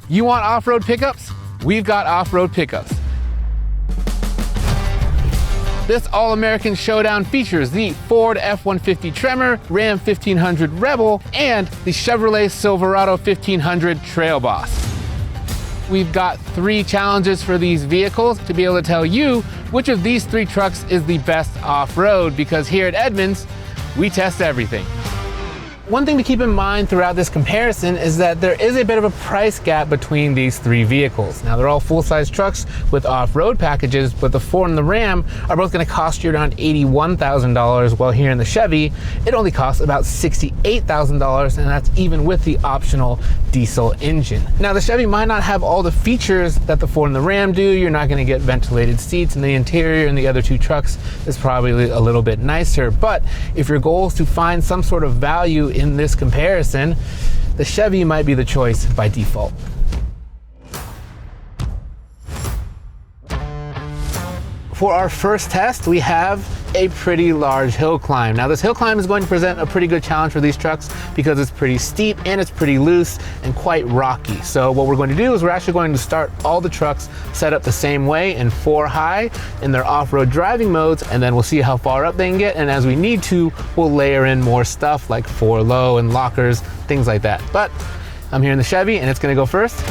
You want off-road pickups? We've got off-road pickups. This all-American showdown features the Ford F-150 Tremor, Ram 1500 Rebel, and the Chevrolet Silverado 1500 Trail Boss. We've got 3 challenges for these vehicles to be able to tell you which of these 3 trucks is the best off-road, because here at Edmunds, we test everything. One thing to keep in mind throughout this comparison is that there is a bit of a price gap between these 3 vehicles. Now, they're all full-size trucks with off-road packages, but the Ford and the Ram are both going to cost you around $81,000, while here in the Chevy, it only costs about $68,000, and that's even with the optional diesel engine. Now, the Chevy might not have all the features that the Ford and the Ram do. You're not going to get ventilated seats, and the interior in the other 2 trucks is probably a little bit nicer. But if your goal is to find some sort of value in this comparison, the Chevy might be the choice by default. For our first test, we have a pretty large hill climb. Now, this hill climb is going to present a pretty good challenge for these trucks because it's pretty steep and it's pretty loose and quite rocky. So what we're going to do is we're actually going to start all the trucks set up the same way in 4 high in their off-road driving modes, and then we'll see how far up they can get, and as we need to, we'll layer in more stuff like 4 low and lockers, things like that. But I'm here in the Chevy and it's gonna go first.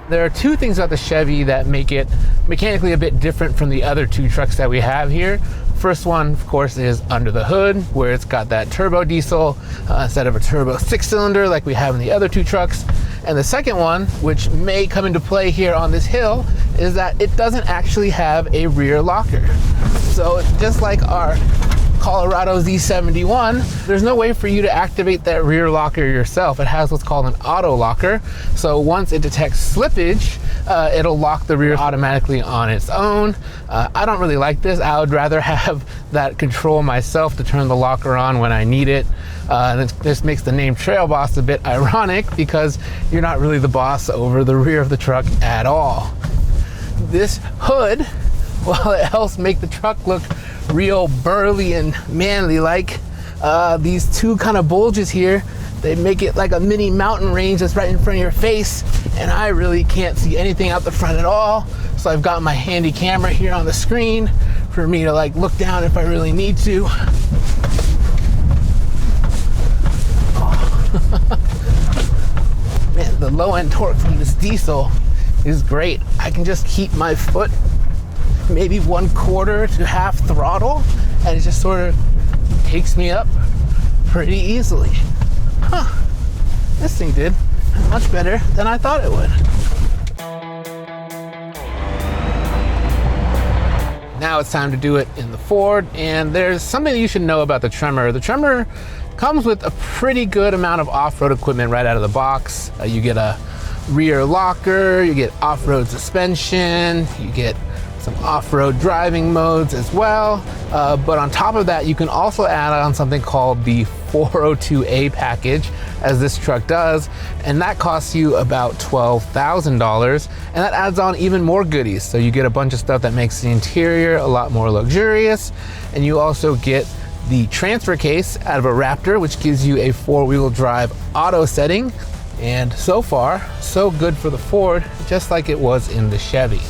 There are 2 things about the Chevy that make it mechanically a bit different from the other 2 trucks that we have here. First one, of course, is under the hood, where it's got that turbo diesel instead of a turbo 6-cylinder like we have in the other 2 trucks. And the second one, which may come into play here on this hill, is that it doesn't actually have a rear locker. So just like our Colorado Z71, there's no way for you to activate that rear locker yourself. It has what's called an auto locker. So once it detects slippage, it'll lock the rear automatically on its own. I don't really like this. I would rather have that control myself to turn the locker on when I need it. This makes the name Trail Boss a bit ironic because you're not really the boss over the rear of the truck at all. This hood, while it helps make the truck look real burly and manly like, these 2 kind of bulges here, they make it like a mini mountain range that's right in front of your face, and I really can't see anything out the front at all. So I've got my handy camera here on the screen for me to like look down if I really need to. Oh. Man, the low end torque from this diesel is great. I can just keep my foot maybe 1/4 to half throttle, and it just sort of takes me up pretty easily. Huh, this thing did much better than I thought it would. Now it's time to do it in the Ford, and there's something you should know about the Tremor. The Tremor comes with a pretty good amount of off-road equipment right out of the box. You get a rear locker, you get off-road suspension, you get some off-road driving modes as well. But on top of that, you can also add on something called the 402A package, as this truck does, and that costs you about $12,000, and that adds on even more goodies. So you get a bunch of stuff that makes the interior a lot more luxurious, and you also get the transfer case out of a Raptor, which gives you a 4-wheel drive auto setting. And so far, so good for the Ford, just like it was in the Chevy.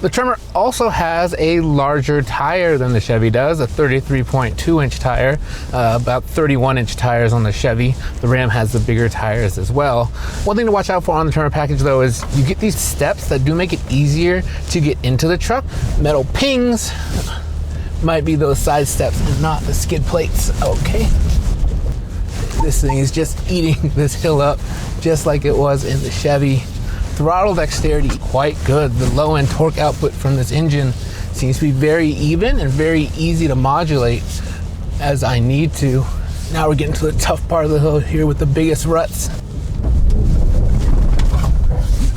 The Tremor also has a larger tire than the Chevy does, a 33.2-inch tire, about 31-inch tires on the Chevy. The Ram has the bigger tires as well. One thing to watch out for on the Tremor package though is you get these steps that do make it easier to get into the truck. Metal pings might be those side steps and not the skid plates. Okay. This thing is just eating this hill up just like it was in the Chevy. Throttle dexterity, quite good. The low end torque output from this engine seems to be very even and very easy to modulate as I need to. Now we're getting to the tough part of the hill here with the biggest ruts.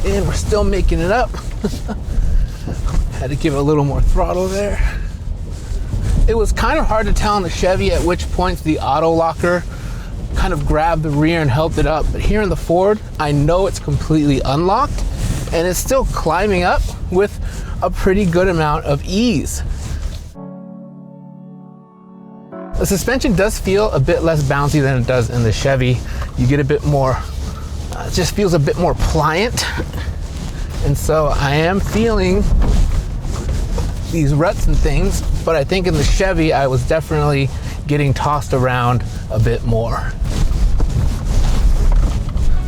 And we're still making it up. Had to give it a little more throttle there. It was kind of hard to tell on the Chevy at which points the auto locker kind of grabbed the rear and helped it up, but here in the Ford, I know it's completely unlocked and it's still climbing up with a pretty good amount of ease. The suspension does feel a bit less bouncy than it does in the Chevy. You get a bit more It just feels a bit more pliant. And so I am feeling these ruts and things, but I think in the Chevy, I was definitely getting tossed around a bit more.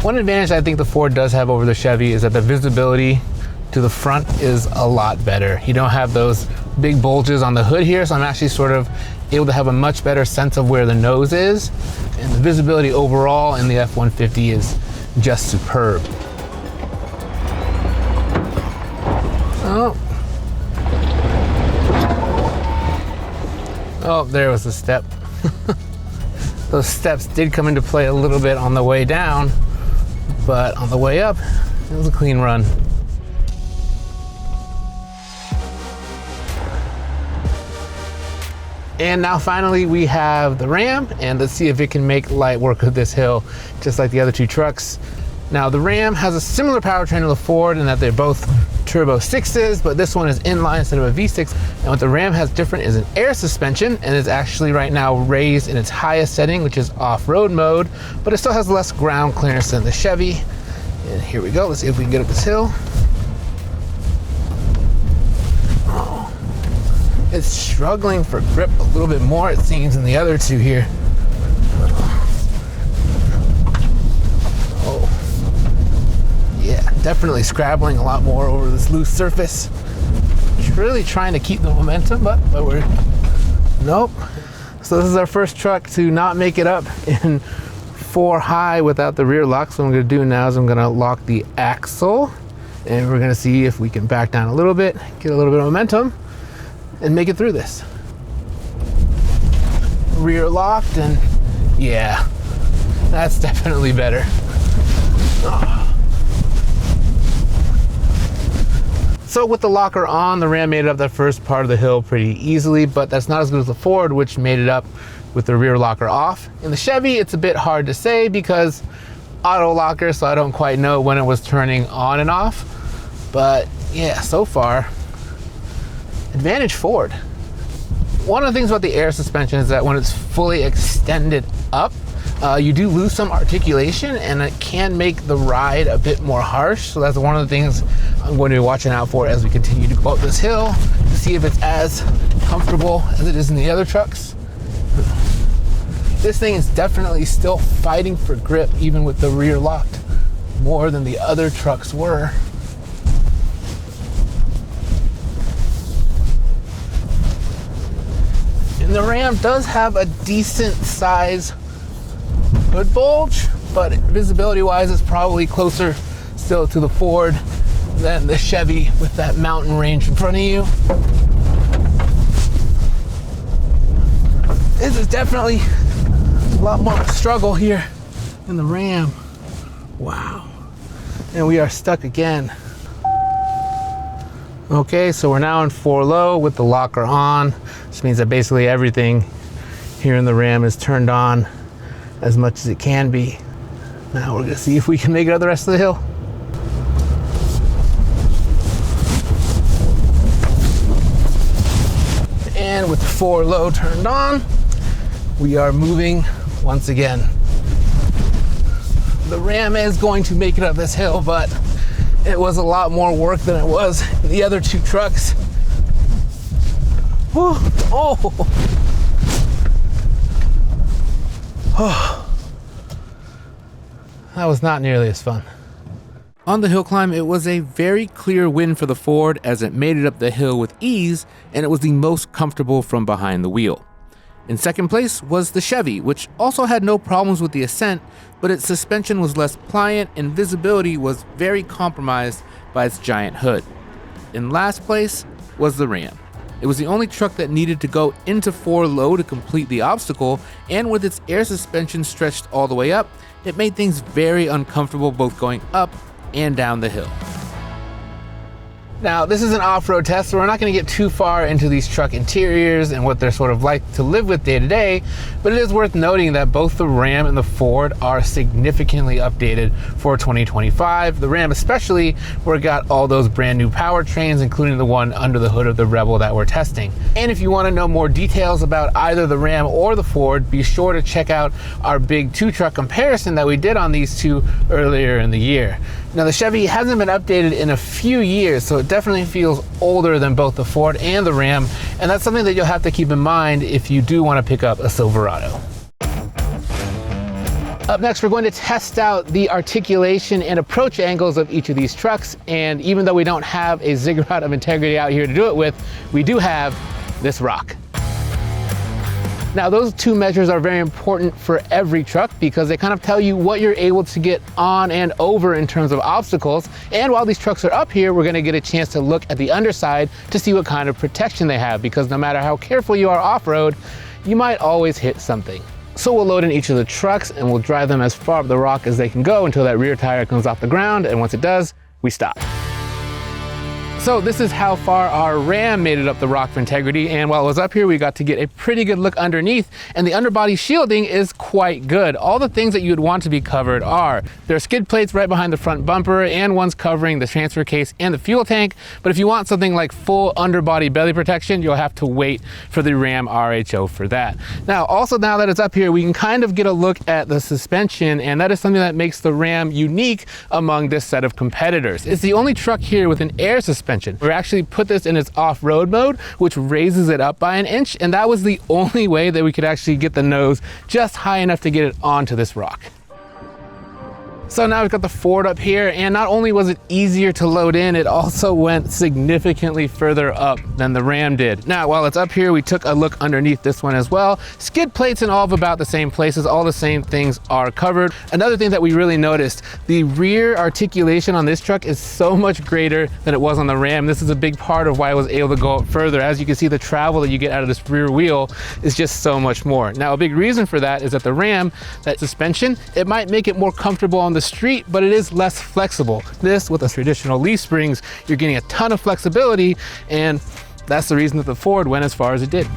One advantage I think the Ford does have over the Chevy is that the visibility to the front is a lot better. You don't have those big bulges on the hood here, so I'm actually sort of able to have a much better sense of where the nose is, and the visibility overall in the F-150 is just superb. Oh, there was a step. Those steps did come into play a little bit on the way down, but on the way up, it was a clean run. And now finally we have the Ram, and let's see if it can make light work of this hill, just like the other two trucks. Now the Ram has a similar powertrain to the Ford in that they're both turbo 6s, but this one is inline instead of a V6. And what the Ram has different is an air suspension, and is actually right now raised in its highest setting, which is off-road mode, but it still has less ground clearance than the Chevy. And here we go, let's see if we can get up this hill. It's struggling for grip a little bit more, it seems, than the other two here. Oh, yeah, definitely scrabbling a lot more over this loose surface. Really trying to keep the momentum, but we're, nope. So this is our first truck to not make it up in 4 high without the rear lock. So what I'm gonna do now is I'm gonna lock the axle, and we're gonna see if we can back down a little bit, get a little bit of momentum, and make it through this. Rear locked, and yeah, that's definitely better. So with the locker on, the Ram made it up that first part of the hill pretty easily, but that's not as good as the Ford, which made it up with the rear locker off. In the Chevy, it's a bit hard to say because auto locker, so I don't quite know when it was turning on and off. But yeah, so far, advantage Ford. One of the things about the air suspension is that when it's fully extended up, you do lose some articulation, and it can make the ride a bit more harsh. So that's one of the things I'm going to be watching out for as we continue to go up this hill, to see if it's as comfortable as it is in the other trucks. This thing is definitely still fighting for grip, even with the rear locked, more than the other trucks were. And the Ram does have a decent size hood bulge, but visibility wise it's probably closer still to the Ford than the Chevy with that mountain range in front of you. This is definitely a lot more of a struggle here in the Ram. Wow. And we are stuck again. Okay, so we're now in 4 low with the locker on, which means that basically everything here in the Ram is turned on as much as it can be. Now we're gonna see if we can make it up the rest of the hill. And with the 4 low turned on, we are moving once again. The Ram is going to make it up this hill, but it was a lot more work than it was in the other two trucks. Whew. Oh. Oh. That was not nearly as fun. On the hill climb, it was a very clear win for the Ford as it made it up the hill with ease, and it was the most comfortable from behind the wheel. In second place was the Chevy, which also had no problems with the ascent, but its suspension was less pliant and visibility was very compromised by its giant hood. In last place was the Ram. It was the only truck that needed to go into 4 low to complete the obstacle, and with its air suspension stretched all the way up, it made things very uncomfortable both going up and down the hill. Now, this is an off-road test, so we're not going to get too far into these truck interiors and what they're sort of like to live with day to day, but it is worth noting that both the Ram and the Ford are significantly updated for 2025. The Ram especially, where it got all those brand new powertrains, including the one under the hood of the Rebel that we're testing. And if you want to know more details about either the Ram or the Ford, be sure to check out our big two-truck comparison that we did on these two earlier in the year. Now, the Chevy hasn't been updated in a few years, so it definitely feels older than both the Ford and the Ram, and that's something that you'll have to keep in mind if you do want to pick up a Silverado. Up next, we're going to test out the articulation and approach angles of each of these trucks, and even though we don't have a ziggurat of integrity out here to do it with, we do have this rock. Now, those two measures are very important for every truck because they kind of tell you what you're able to get on and over in terms of obstacles. And while these trucks are up here, we're gonna get a chance to look at the underside to see what kind of protection they have, because no matter how careful you are off-road, you might always hit something. So we'll load in each of the trucks and we'll drive them as far up the rock as they can go until that rear tire comes off the ground, and once it does, we stop. So this is how far our Ram made it up the rock for integrity, and while it was up here, we got to get a pretty good look underneath, and the underbody shielding is quite good. All the things that you would want to be covered are, there are skid plates right behind the front bumper and ones covering the transfer case and the fuel tank, but if you want something like full underbody belly protection, you'll have to wait for the Ram RHO for that. Now, also now that it's up here, we can kind of get a look at the suspension, and that is something that makes the Ram unique among this set of competitors. It's the only truck here with an air suspension. We actually put this in its off-road mode, which raises it up by an inch, and that was the only way that we could actually get the nose just high enough to get it onto this rock. So now we've got the Ford up here, and not only was it easier to load in, it also went significantly further up than the Ram did. Now, while it's up here, we took a look underneath this one as well. Skid plates in all of about the same places, all the same things are covered. Another thing that we really noticed, the rear articulation on this truck is so much greater than it was on the Ram. This is a big part of why I was able to go up further. As you can see, the travel that you get out of this rear wheel is just so much more. Now, a big reason for that is that the Ram, that suspension, it might make it more comfortable on the street, but it is less flexible. This, with the traditional leaf springs, you're getting a ton of flexibility, and that's the reason that the Ford went as far as it did.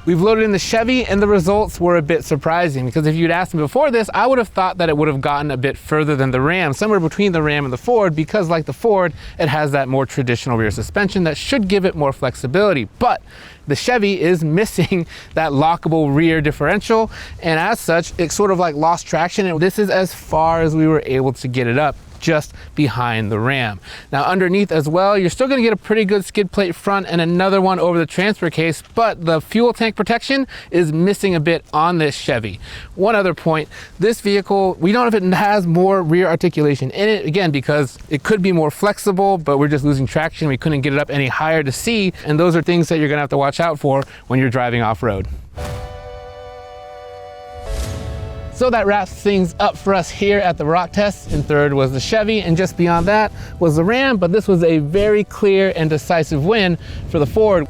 We've loaded in the Chevy, and the results were a bit surprising, because if you'd asked me before this, I would have thought that it would have gotten a bit further than the Ram, somewhere between the Ram and the Ford, because like the Ford, it has that more traditional rear suspension that should give it more flexibility. But the Chevy is missing that lockable rear differential, and as such, it sort of like lost traction, and this is as far as we were able to get it up, just behind the Ram. Now, underneath as well, you're still gonna get a pretty good skid plate front and another one over the transfer case, but the fuel tank protection is missing a bit on this Chevy. One other point, this vehicle, we don't know if it has more rear articulation in it, again, because it could be more flexible, but we're just losing traction. We couldn't get it up any higher to see, and those are things that you're gonna have to watch out for when you're driving off-road. So that wraps things up for us here at the rock test. In third was the Chevy, and just beyond that was the Ram, but this was a very clear and decisive win for the Ford.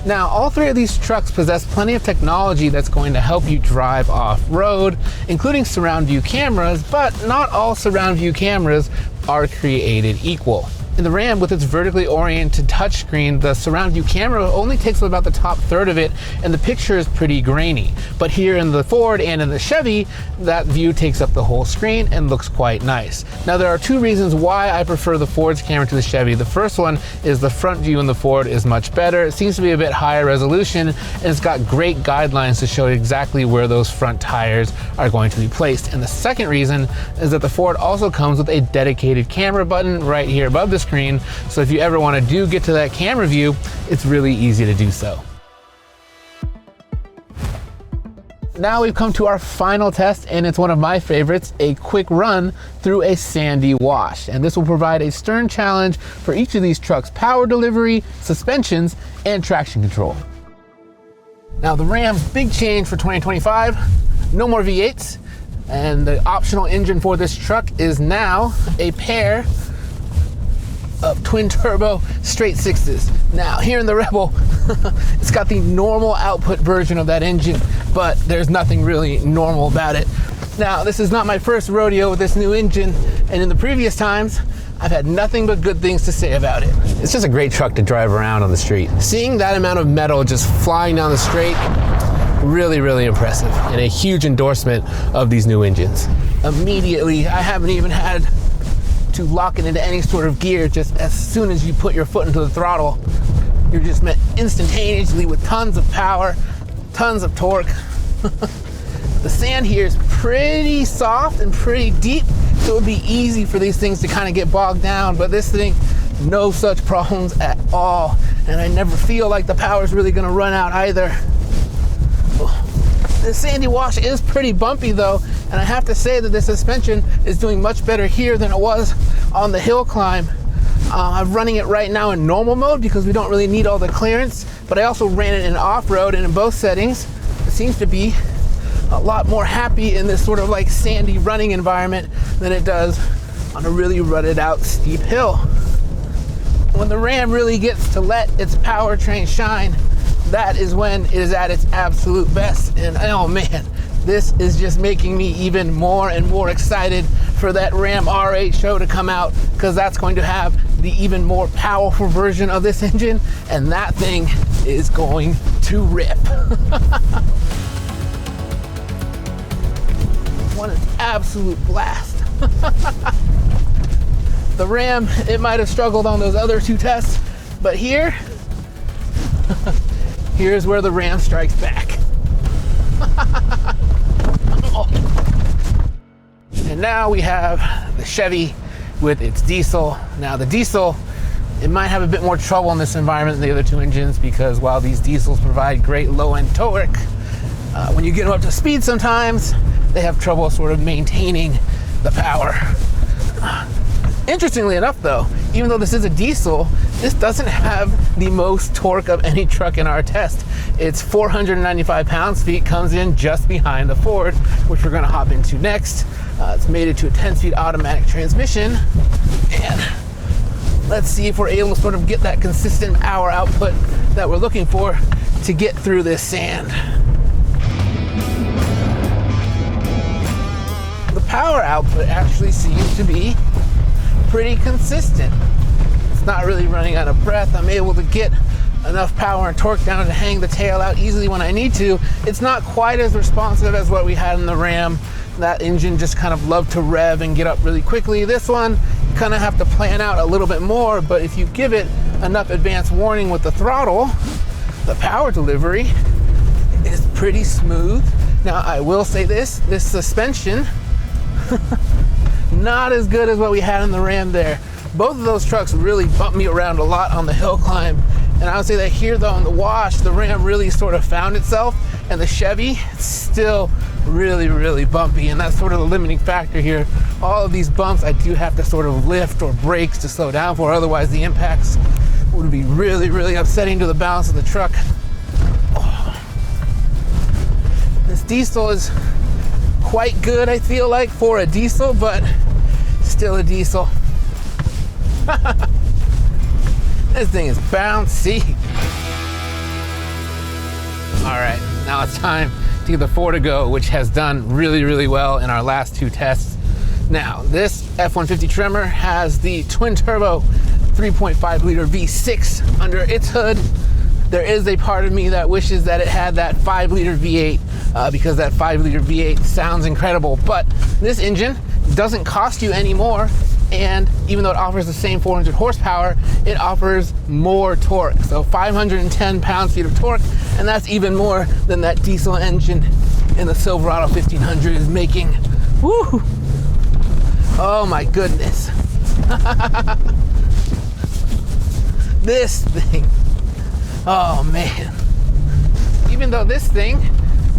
Now, all three of these trucks possess plenty of technology that's going to help you drive off-road, including surround view cameras, but not all surround view cameras are created equal. In the Ram, with its vertically oriented touchscreen, the surround view camera only takes up about the top third of it, and the picture is pretty grainy. But here in the Ford and in the Chevy, that view takes up the whole screen and looks quite nice. Now, there are two reasons why I prefer the Ford's camera to the Chevy. The first one is the front view in the Ford is much better. It seems to be a bit higher resolution, and it's got great guidelines to show exactly where those front tires are going to be placed. And the second reason is that the Ford also comes with a dedicated camera button right here above the screen, so if you ever want to get to that camera view, it's really easy to do so. Now we've come to our final test, and it's one of my favorites, a quick run through a sandy wash. And this will provide a stern challenge for each of these trucks' power delivery, suspensions, and traction control. Now, the Ram's big change for 2025, no more V8s, and the optional engine for this truck is now a pair of twin turbo straight sixes. Now, here in the Rebel, it's got the normal output version of that engine, but there's nothing really normal about it. Now, this is not my first rodeo with this new engine, and in the previous times, I've had nothing but good things to say about it. It's just a great truck to drive around on the street. Seeing that amount of metal just flying down the straight, really, really impressive, and a huge endorsement of these new engines. Immediately, I haven't even had to lock it into any sort of gear. Just as soon as you put your foot into the throttle, you're just met instantaneously with tons of power, tons of torque. The sand here is pretty soft and pretty deep, so it would be easy for these things to kind of get bogged down, but this thing, no such problems at all. And I never feel like the power is really gonna run out either. The Sandy Wash is pretty bumpy though, and I have to say that the suspension is doing much better here than it was on the hill climb. I'm running it right now in normal mode because we don't really need all the clearance, but I also ran it in off-road, and in both settings, it seems to be a lot more happy in this sort of like sandy running environment than it does on a really rutted out steep hill. When the Ram really gets to let its powertrain shine, that is when it is at its absolute best. And oh man, this is just making me even more and more excited for that Ram R8 show to come out, because that's going to have the even more powerful version of this engine, and that thing is going to rip. What an absolute blast. The Ram, it might have struggled on those other two tests, but here's where the Ram strikes back. And now we have the Chevy with its diesel. Now the diesel, it might have a bit more trouble in this environment than the other two engines, because while these diesels provide great low-end torque, when you get them up to speed sometimes, they have trouble sort of maintaining the power. Interestingly enough though, even though this is a diesel, this doesn't have the most torque of any truck in our test. It's 495 pounds-feet, comes in just behind the Ford, which we're gonna hop into next. It's made it to a 10-speed automatic transmission, and let's see if we're able to sort of get that consistent power output that we're looking for to get through this sand. The power output actually seems to be pretty consistent. It's not really running out of breath. I'm able to get enough power and torque down to hang the tail out easily when I need to. It's not quite as responsive as what we had in the Ram. That engine just kind of loved to rev and get up really quickly. This one, you kind of have to plan out a little bit more, but if you give it enough advance warning with the throttle, the power delivery is pretty smooth. Now, I will say this suspension, not as good as what we had in the Ram there. Both of those trucks really bumped me around a lot on the hill climb. And I would say that here though, in the wash, the Ram really sort of found itself, and the Chevy, it's still really, really bumpy. And that's sort of the limiting factor here. All of these bumps, I do have to sort of lift or brakes to slow down for, otherwise the impacts would be really, really upsetting to the balance of the truck. Oh. This diesel is quite good, I feel like, for a diesel, but still a diesel. This thing is bouncy. All right, now it's time to get the Ford to go, which has done really, really well in our last two tests. Now, this F-150 Tremor has the twin turbo 3.5 liter V6 under its hood. There is a part of me that wishes that it had that 5 liter V8 because that 5 liter V8 sounds incredible, but this engine doesn't cost you any more. And even though it offers the same 400 horsepower, it offers more torque. So 510 pounds-feet of torque, and that's even more than that diesel engine in the Silverado 1500 is making. Woo! Oh my goodness. This thing. Oh man. Even though this thing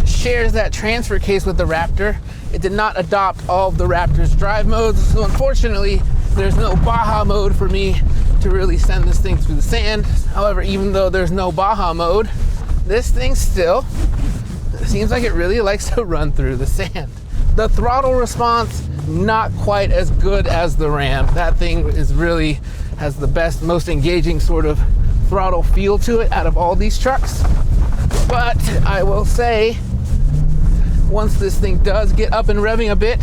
shares that transfer case with the Raptor, it did not adopt all of the Raptor's drive modes, so unfortunately, there's no Baja mode for me to really send this thing through the sand. However, even though there's no Baja mode, this thing still seems like it really likes to run through the sand. The throttle response, not quite as good as the Ram. That thing is really has the best, most engaging sort of throttle feel to it out of all these trucks. But I will say once this thing does get up and revving a bit,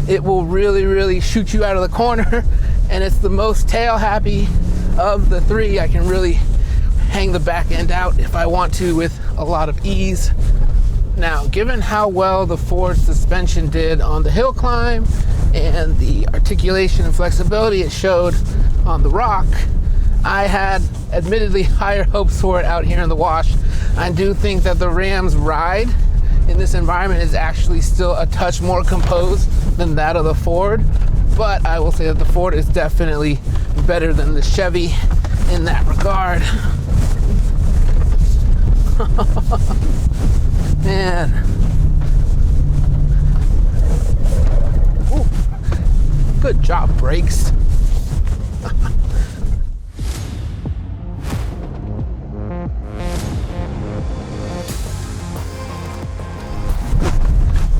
it will really shoot you out of the corner, and it's the most tail happy of the three. I can really hang the back end out if I want to with a lot of ease. Now, given how well the Ford suspension did on the hill climb and the articulation and flexibility it showed on the rock, I had admittedly higher hopes for it out here in the wash. I do think that the Ram's ride in this environment is actually still a touch more composed than that of the Ford, but I will say that the Ford is definitely better than the Chevy in that regard. Man. Ooh. Good job, brakes.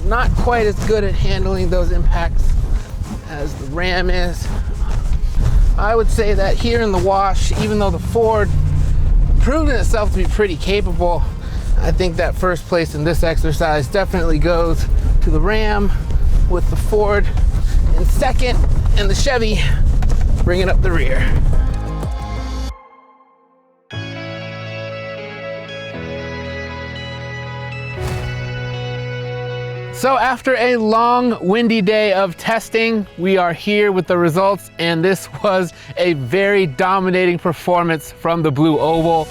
Not quite as good at handling those impacts as the Ram is. I would say that here in the wash, even though the Ford proven itself to be pretty capable, I think that first place in this exercise definitely goes to the Ram, with the Ford in second and the Chevy bringing up the rear. So after a long, windy day of testing, we are here with the results, and this was a very dominating performance from the Blue Oval.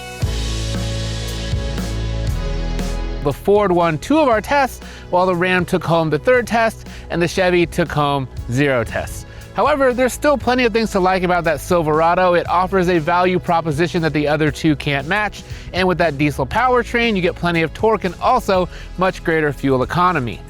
The Ford won 2 of our tests, while the Ram took home the 3rd test, and the Chevy took home 0 tests. However, there's still plenty of things to like about that Silverado. It offers a value proposition that the other 2 can't match, and with that diesel powertrain, you get plenty of torque and also much greater fuel economy.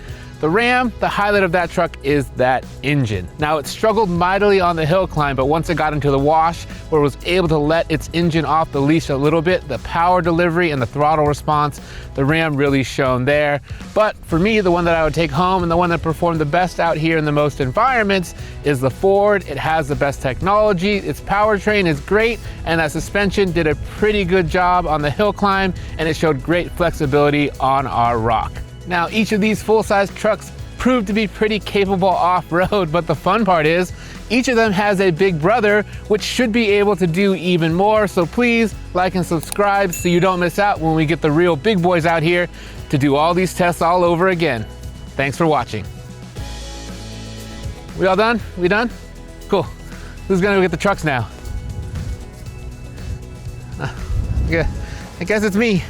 The Ram, the highlight of that truck is that engine. Now, it struggled mightily on the hill climb, but once it got into the wash, where it was able to let its engine off the leash a little bit, the power delivery and the throttle response, the Ram really shone there. But for me, the one that I would take home and the one that performed the best out here in the most environments is the Ford. It has the best technology, its powertrain is great, and that suspension did a pretty good job on the hill climb, and it showed great flexibility on our rock. Now, each of these full-size trucks proved to be pretty capable off-road, but the fun part is each of them has a big brother, which should be able to do even more. So please like and subscribe so you don't miss out when we get the real big boys out here to do all these tests all over again. Thanks for watching. We all done? We done? Cool. Who's gonna go get the trucks now? Yeah, I guess it's me.